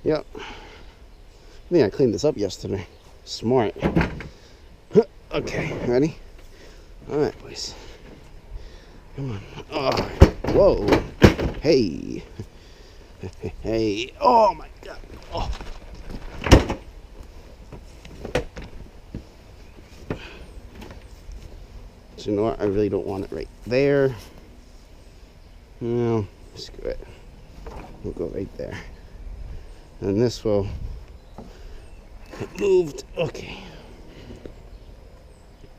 Yep. I think I cleaned this up yesterday. Smart. Okay, ready? Alright, boys. Come on. Oh, whoa. Hey. Hey. Oh my god. Oh. So you know what? I really don't want it right there. No, screw it. We'll go right there. And this will get moved. Okay.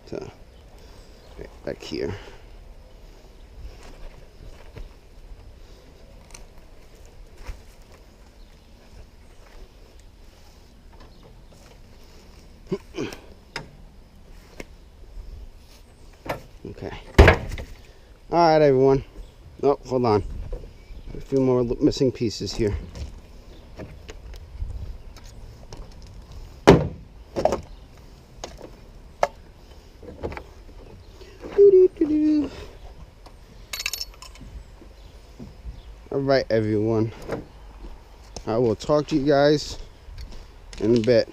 So, right back here. Okay. All right, everyone. Oh, hold on. A few more missing pieces here. All right, everyone. I will talk to you guys in a bit.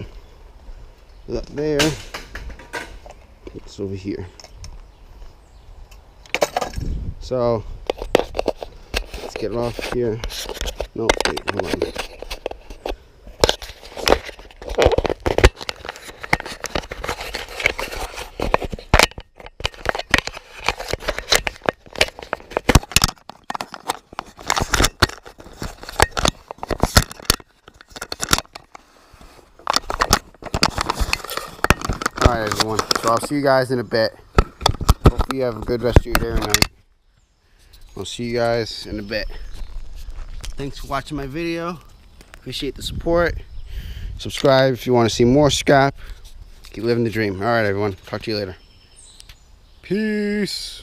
Up there. It's over here. So let's get it off here. No, wait, hold on. Alright, everyone. So I'll see you guys in a bit. Hope you have a good rest of your day or night. I'll see you guys in a bit. Thanks for watching my video. Appreciate the support. Subscribe if you want to see more scrap. Keep living the dream. Alright, everyone. Talk to you later. Peace.